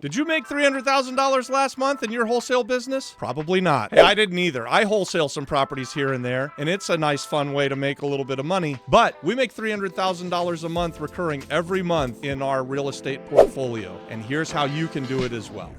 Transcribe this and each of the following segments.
Did you make $300,000 last month in your wholesale business? Probably not. Hey, I didn't either. I wholesale some properties here and there, and it's a nice, fun way to make a little bit of money. But we make $300,000 a month recurring every month in our real estate portfolio. And here's how you can do it as well.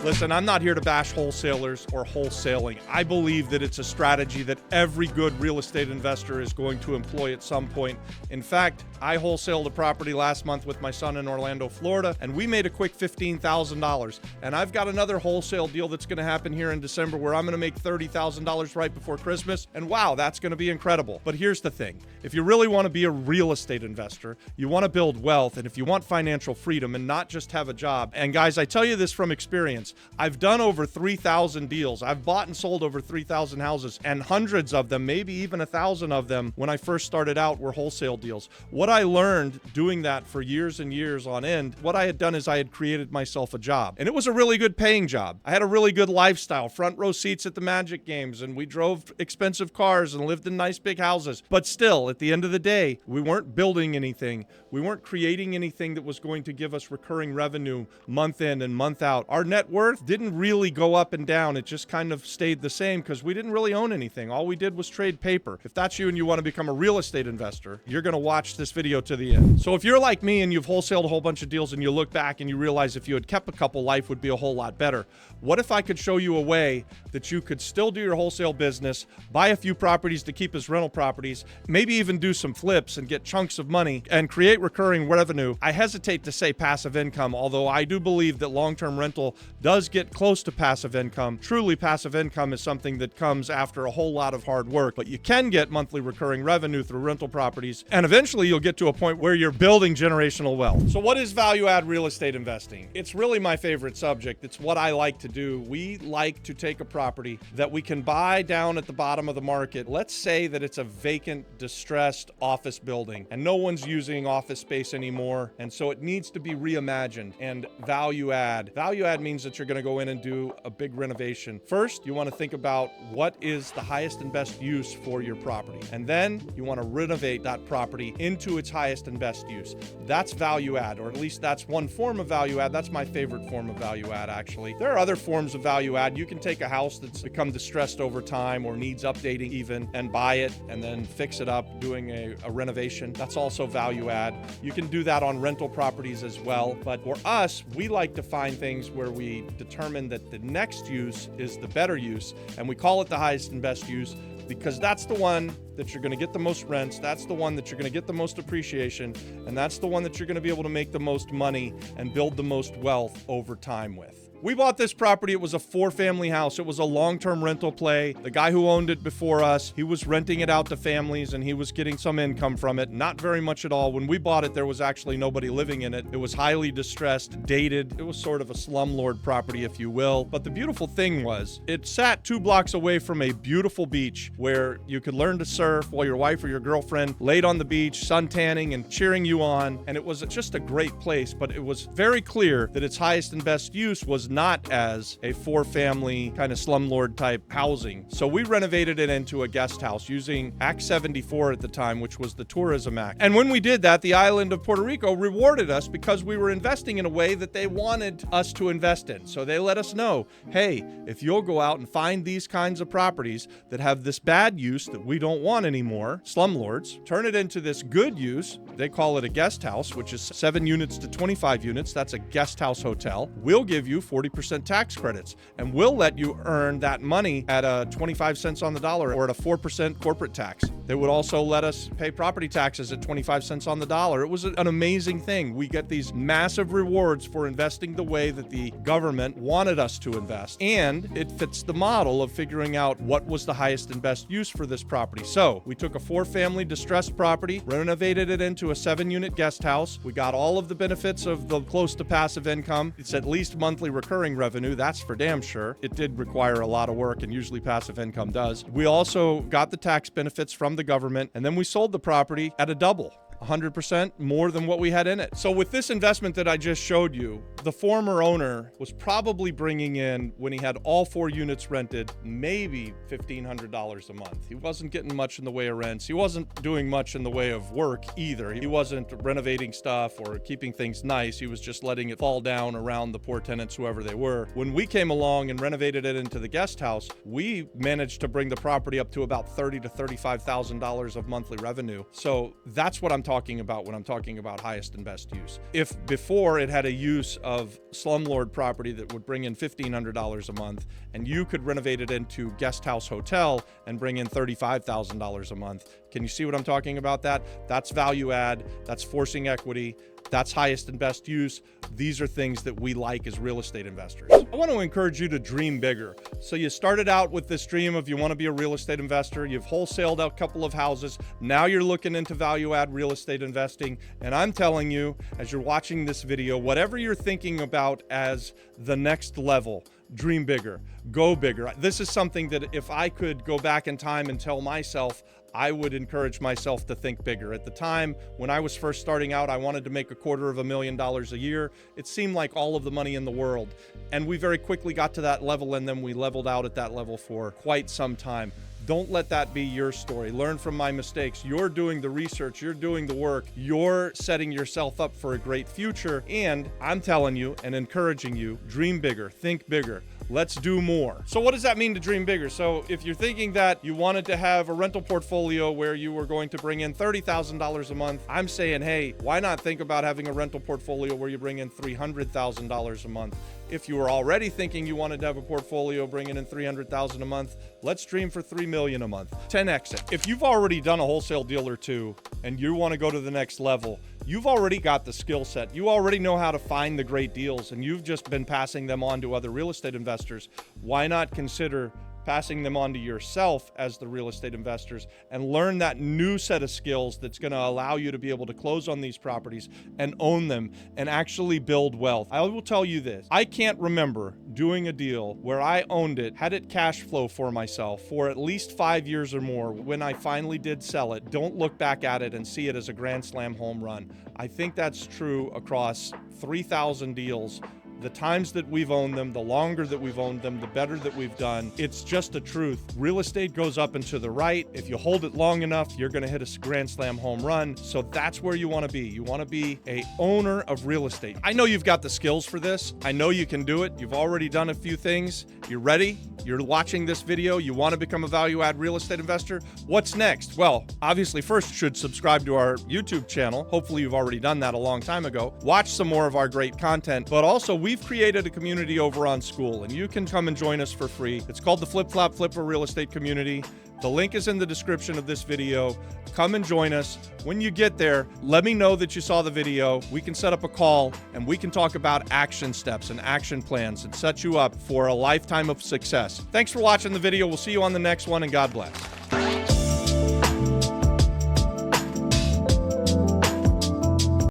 Listen, I'm not here to bash wholesalers or wholesaling. I believe that it's a strategy that every good real estate investor is going to employ at some point. In fact, I wholesaled a property last month with my son in Orlando, Florida, and we made a quick $15,000. And I've got another wholesale deal that's going to happen here in December where I'm going to make $30,000 right before Christmas. And wow, that's going to be incredible. But here's the thing. If you really want to be a real estate investor, you want to build wealth, and if you want financial freedom and not just have a job, and guys, I tell you this from experience, I've done over 3,000 deals. I've bought and sold over 3,000 houses, and hundreds of them, maybe even 1,000 of them, when I first started out, were wholesale deals. What I learned doing that for years and years on end, what I had done is I had created myself a job, and it was a really good paying job. I had a really good lifestyle, front row seats at the Magic games, and we drove expensive cars and lived in nice big houses. But still, at the end of the day, we weren't building anything. We weren't creating anything that was going to give us recurring revenue month in and month out. Our net worth didn't really go up and down. It just kind of stayed the same because we didn't really own anything. All we did was trade paper. If that's you and you want to become a real estate investor, you're going to watch this video to the end. So if you're like me and you've wholesaled a whole bunch of deals and you look back and you realize if you had kept a couple, life would be a whole lot better. What if I could show you a way that you could still do your wholesale business, buy a few properties to keep as rental properties, maybe even do some flips and get chunks of money and create recurring revenue? I hesitate to say passive income, although I do believe that long-term rental does get close to passive income. Truly, passive income is something that comes after a whole lot of hard work, but you can get monthly recurring revenue through rental properties, and eventually you'll get to a point where you're building generational wealth. So what is value-add real estate investing? It's really my favorite subject. It's what I like to do. We like to take a property that we can buy down at the bottom of the market. Let's say that it's a vacant, distressed office building, and no one's using office space anymore, and so it needs to be reimagined and value add. Value add means that you're going to go in and do a big renovation. First, you want to think about what is the highest and best use for your property, and then you want to renovate that property into its highest and best use. That's value add, or at least that's one form of value add. That's my favorite form of value add, actually. There are other forms of value add. You can take a house that's become distressed over time or needs updating even and buy it and then fix it up, doing a renovation. That's also value add. You can do that on rental properties as well. But for us, we like to find things where we determine that the next use is the better use, and we call it the highest and best use because that's the one that you're going to get the most rents, that's the one that you're going to get the most appreciation, and that's the one that you're going to be able to make the most money and build the most wealth over time with. We bought this property. It was a 4-family house. It was a long-term rental play. The guy who owned it before us, he was renting it out to families and he was getting some income from it. Not very much at all. When we bought it, there was actually nobody living in it. It was highly distressed, dated. It was sort of a slumlord property, if you will. But the beautiful thing was, it sat 2 blocks away from a beautiful beach where you could learn to surf while your wife or your girlfriend laid on the beach, sun tanning and cheering you on. And it was just a great place, but it was very clear that its highest and best use was not as a 4-family kind of slumlord type housing. So we renovated it into a guest house using Act 74 at the time, which was the Tourism Act. And when we did that, the island of Puerto Rico rewarded us because we were investing in a way that they wanted us to invest in. So they let us know, hey, if you'll go out and find these kinds of properties that have this bad use that we don't want anymore, slumlords, turn it into this good use. They call it a guest house, which is 7 units to 25 units. That's a guest house hotel. We'll give you 40% tax credits, and we'll let you earn that money at a 25 cents on the dollar or at a 4% corporate tax. They would also let us pay property taxes at 25 cents on the dollar. It was an amazing thing. We get these massive rewards for investing the way that the government wanted us to invest, and it fits the model of figuring out what was the highest and best use for this property. So we took a 4-family distressed property, renovated it into a 7-unit guest house. We got all of the benefits of the close to passive income. It's at least monthly recurring revenue, that's for damn sure. It did require a lot of work, and usually passive income does. We also got the tax benefits from the government, and then we sold the property at a double. 100% more than what we had in it. So with this investment that I just showed you, the former owner was probably bringing in, when he had all 4 units rented, maybe $1,500 a month. He wasn't getting much in the way of rents. He wasn't doing much in the way of work either. He wasn't renovating stuff or keeping things nice. He was just letting it fall down around the poor tenants, whoever they were. When we came along and renovated it into the guest house, we managed to bring the property up to about $30,000 to $35,000 of monthly revenue. So that's what I'm talking about when I'm talking about highest and best use. If before it had a use of slumlord property that would bring in $1,500 a month, and you could renovate it into guest house hotel and bring in $35,000 a month, can you see what I'm talking about? That's value add, that's forcing equity, that's highest and best use. These are things that we like as real estate investors. I want to encourage you to dream bigger. So you started out with this dream of you want to be a real estate investor. You've wholesaled a couple of houses. Now you're looking into value add real estate investing. And I'm telling you, as you're watching this video, whatever you're thinking about as the next level, dream bigger, go bigger. This is something that if I could go back in time and tell myself, I would encourage myself to think bigger. At the time, when I was first starting out, I wanted to make $250,000 a year. It seemed like all of the money in the world. And we very quickly got to that level, and then we leveled out at that level for quite some time. Don't let that be your story. Learn from my mistakes. You're doing the research. You're doing the work. You're setting yourself up for a great future. And I'm telling you and encouraging you, dream bigger, think bigger. Let's do more. So what does that mean to dream bigger? So if you're thinking that you wanted to have a rental portfolio where you were going to bring in $30,000 a month, I'm saying, hey, why not think about having a rental portfolio where you bring in $300,000 a month? If you were already thinking you wanted to have a portfolio bringing in $300,000 a month, let's dream for $3 million a month. 10x it. If you've already done a wholesale deal or two and you want to go to the next level, you've already got the skill set. You already know how to find the great deals, and you've just been passing them on to other real estate investors. Why not consider passing them on to yourself as the real estate investors and learn that new set of skills that's going to allow you to be able to close on these properties and own them and actually build wealth. I will tell you this, I can't remember doing a deal where I owned it, had it cash flow for myself for at least 5 years or more. When I finally did sell it, don't look back at it and see it as a grand slam home run. I think that's true across 3,000 deals. The times that we've owned them, the longer that we've owned them, the better that we've done. It's just the truth. Real estate goes up and to the right. If you hold it long enough, you're going to hit a grand slam home run. So that's where you want to be. You want to be an owner of real estate. I know you've got the skills for this. I know you can do it. You've already done a few things. You're ready. You're watching this video. You want to become a value add real estate investor. What's next? Well, obviously first you should subscribe to our YouTube channel. Hopefully you've already done that a long time ago. Watch some more of our great content, but also we've created a community over on School, and you can come and join us for free. It's called the Flip Flop Flipper Real Estate Community. The link is in the description of this video. Come and join us. When you get there, let me know that you saw the video. We can set up a call and we can talk about action steps and action plans and set you up for a lifetime of success. Thanks for watching the video. We'll see you on the next one, and God bless.